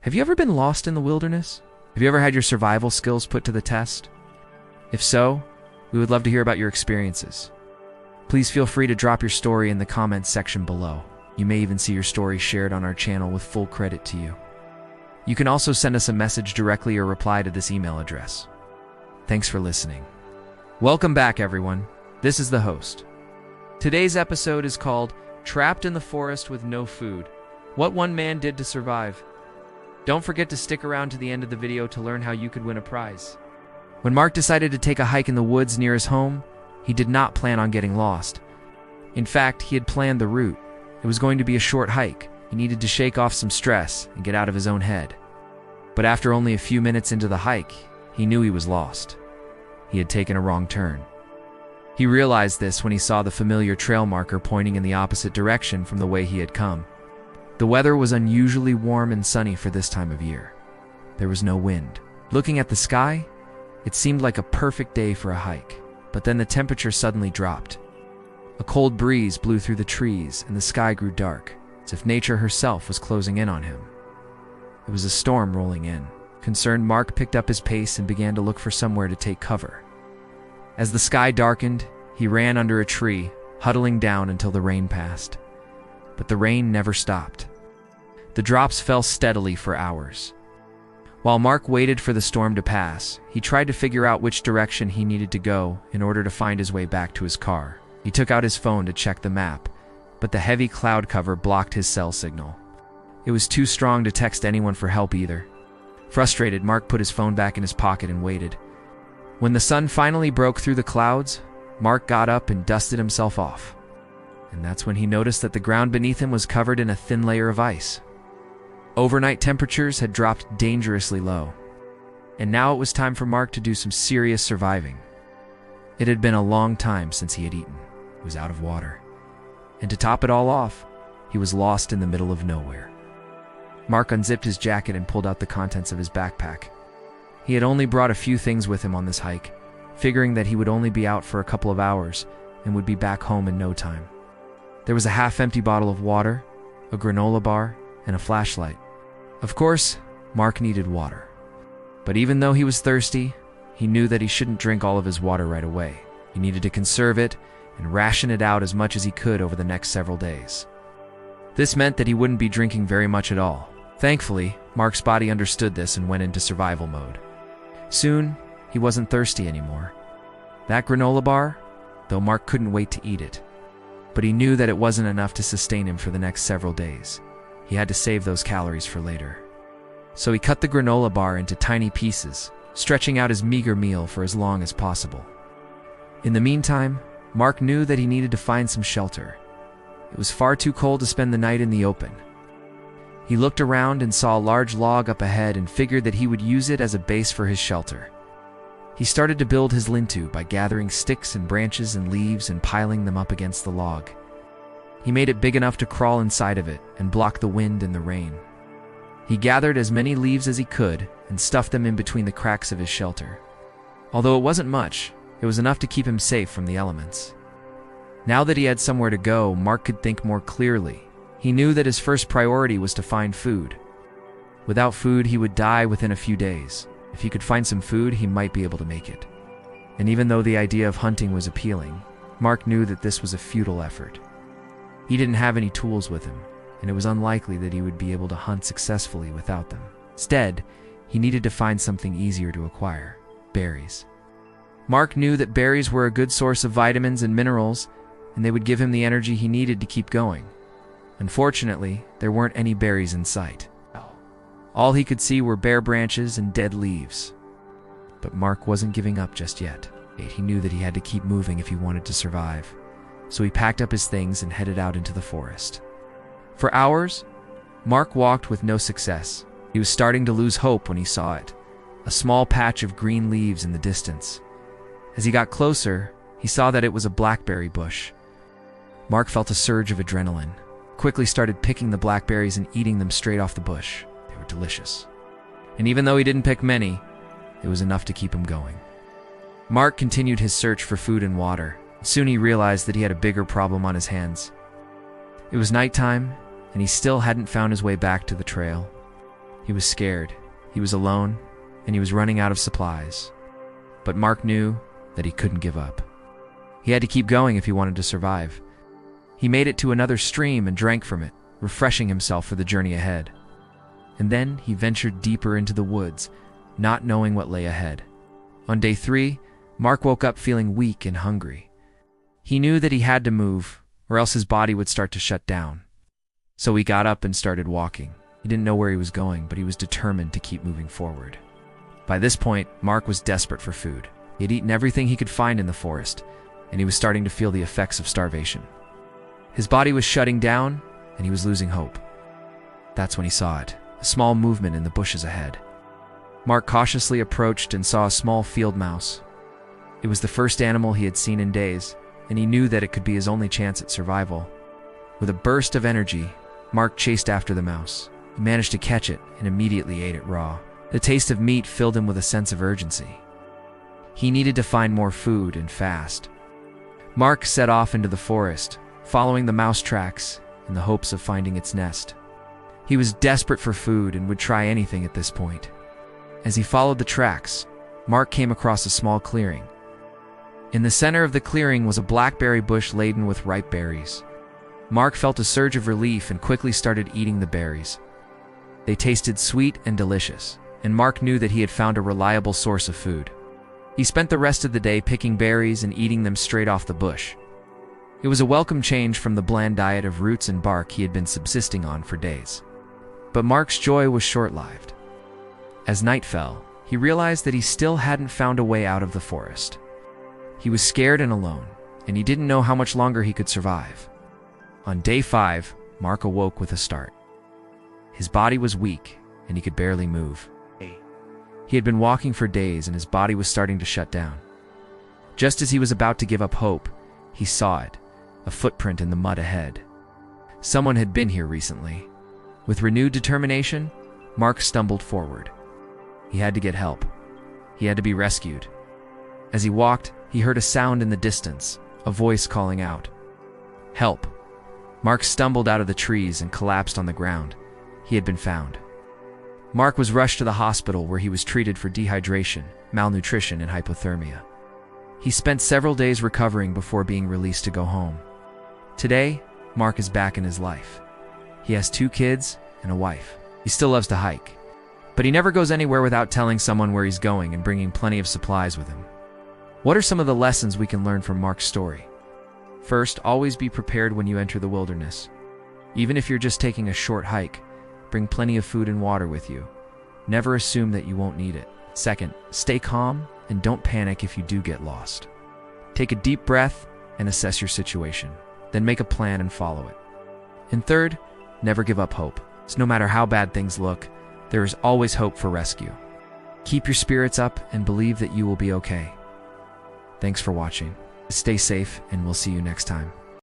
Have you ever been lost in the wilderness? Have you ever had your survival skills put to the test? If so, we would love to hear about your experiences. Please feel free to drop your story in the comments section below. You may even see your story shared on our channel with full credit to you. You can also send us a message directly or reply to this email address. Thanks for listening. Welcome back, everyone. This is the host. Today's episode is called Trapped in the Forest with No Food: What One Man Did to Survive. Don't forget to stick around to the end of the video to learn how you could win a prize. When Mark decided to take a hike in the woods near his home, he did not plan on getting lost. In fact, he had planned the route. It was going to be a short hike. He needed to shake off some stress and get out of his own head. But after only a few minutes into the hike, he knew he was lost. He had taken a wrong turn. He realized this when he saw the familiar trail marker pointing in the opposite direction from the way he had come. The weather was unusually warm and sunny for this time of year. There was no wind. Looking at the sky, it seemed like a perfect day for a hike, but then the temperature suddenly dropped. A cold breeze blew through the trees and the sky grew dark, as if nature herself was closing in on him. It was a storm rolling in. Concerned, Mark picked up his pace and began to look for somewhere to take cover. As the sky darkened, he ran under a tree, huddling down until the rain passed. But the rain never stopped. The drops fell steadily for hours. While Mark waited for the storm to pass, he tried to figure out which direction he needed to go in order to find his way back to his car. He took out his phone to check the map, but the heavy cloud cover blocked his cell signal. It was too strong to text anyone for help either. Frustrated, Mark put his phone back in his pocket and waited. When the sun finally broke through the clouds, Mark got up and dusted himself off. And that's when he noticed that the ground beneath him was covered in a thin layer of ice. Overnight temperatures had dropped dangerously low, and now it was time for Mark to do some serious surviving. It had been a long time since he had eaten. He was out of water. And to top it all off, he was lost in the middle of nowhere. Mark unzipped his jacket and pulled out the contents of his backpack. He had only brought a few things with him on this hike, figuring that he would only be out for a couple of hours and would be back home in no time. There was a half-empty bottle of water, a granola bar, and a flashlight. Of course, Mark needed water. But even though he was thirsty, he knew that he shouldn't drink all of his water right away. He needed to conserve it and ration it out as much as he could over the next several days. This meant that he wouldn't be drinking very much at all. Thankfully, Mark's body understood this and went into survival mode. Soon, he wasn't thirsty anymore. That granola bar, though Mark couldn't wait to eat it, but he knew that it wasn't enough to sustain him for the next several days. He had to save those calories for later. So he cut the granola bar into tiny pieces, stretching out his meager meal for as long as possible. In the meantime, Mark knew that he needed to find some shelter. It was far too cold to spend the night in the open. He looked around and saw a large log up ahead and figured that he would use it as a base for his shelter. He started to build his lean-to by gathering sticks and branches and leaves and piling them up against the log. He made it big enough to crawl inside of it and block the wind and the rain. He gathered as many leaves as he could and stuffed them in between the cracks of his shelter. Although it wasn't much, it was enough to keep him safe from the elements. Now that he had somewhere to go, Mark could think more clearly. He knew that his first priority was to find food. Without food, he would die within a few days. If he could find some food, he might be able to make it. And even though the idea of hunting was appealing, Mark knew that this was a futile effort. He didn't have any tools with him, and it was unlikely that he would be able to hunt successfully without them. Instead, he needed to find something easier to acquire: berries. Mark knew that berries were a good source of vitamins and minerals, and they would give him the energy he needed to keep going. Unfortunately, there weren't any berries in sight. All he could see were bare branches and dead leaves. But Mark wasn't giving up just yet. He knew that he had to keep moving if he wanted to survive. So he packed up his things and headed out into the forest. For hours, Mark walked with no success. He was starting to lose hope when he saw it, a small patch of green leaves in the distance. As he got closer, he saw that it was a blackberry bush. Mark felt a surge of adrenaline, quickly started picking the blackberries and eating them straight off the bush. They were delicious. And even though he didn't pick many, it was enough to keep him going. Mark continued his search for food and water. Soon he realized that he had a bigger problem on his hands. It was nighttime, and he still hadn't found his way back to the trail. He was scared, he was alone, and he was running out of supplies. But Mark knew that he couldn't give up. He had to keep going if he wanted to survive. He made it to another stream and drank from it, refreshing himself for the journey ahead. And then he ventured deeper into the woods, not knowing what lay ahead. On day 3, Mark woke up feeling weak and hungry. He knew that he had to move, or else his body would start to shut down. So he got up and started walking. He didn't know where he was going, but he was determined to keep moving forward. By this point, Mark was desperate for food. He had eaten everything he could find in the forest, and he was starting to feel the effects of starvation. His body was shutting down, and he was losing hope. That's when he saw it, a small movement in the bushes ahead. Mark cautiously approached and saw a small field mouse. It was the first animal he had seen in days, and he knew that it could be his only chance at survival. With a burst of energy, Mark chased after the mouse. He managed to catch it and immediately ate it raw. The taste of meat filled him with a sense of urgency. He needed to find more food, and fast. Mark set off into the forest, following the mouse tracks in the hopes of finding its nest. He was desperate for food and would try anything at this point. As he followed the tracks, Mark came across a small clearing. In the center of the clearing was a blackberry bush laden with ripe berries. Mark felt a surge of relief and quickly started eating the berries. They tasted sweet and delicious, and Mark knew that he had found a reliable source of food. He spent the rest of the day picking berries and eating them straight off the bush. It was a welcome change from the bland diet of roots and bark he had been subsisting on for days. But Mark's joy was short-lived. As night fell, he realized that he still hadn't found a way out of the forest. He was scared and alone, and he didn't know how much longer he could survive. On day 5, Mark awoke with a start. His body was weak, and he could barely move. He had been walking for days, and his body was starting to shut down. Just as he was about to give up hope, he saw it, a footprint in the mud ahead. Someone had been here recently. With renewed determination, Mark stumbled forward. He had to get help. He had to be rescued. As he walked, he heard a sound in the distance, a voice calling out, "Help!" Mark stumbled out of the trees and collapsed on the ground. He had been found. Mark was rushed to the hospital where he was treated for dehydration, malnutrition, and hypothermia. He spent several days recovering before being released to go home. Today, Mark is back in his life. He has 2 kids and a wife. He still loves to hike, but he never goes anywhere without telling someone where he's going and bringing plenty of supplies with him. What are some of the lessons we can learn from Mark's story? First, always be prepared when you enter the wilderness. Even if you're just taking a short hike, bring plenty of food and water with you. Never assume that you won't need it. Second, stay calm and don't panic if you do get lost. Take a deep breath and assess your situation. Then make a plan and follow it. And third, never give up hope. So no matter how bad things look, there is always hope for rescue. Keep your spirits up and believe that you will be okay. Thanks for watching. Stay safe, and we'll see you next time.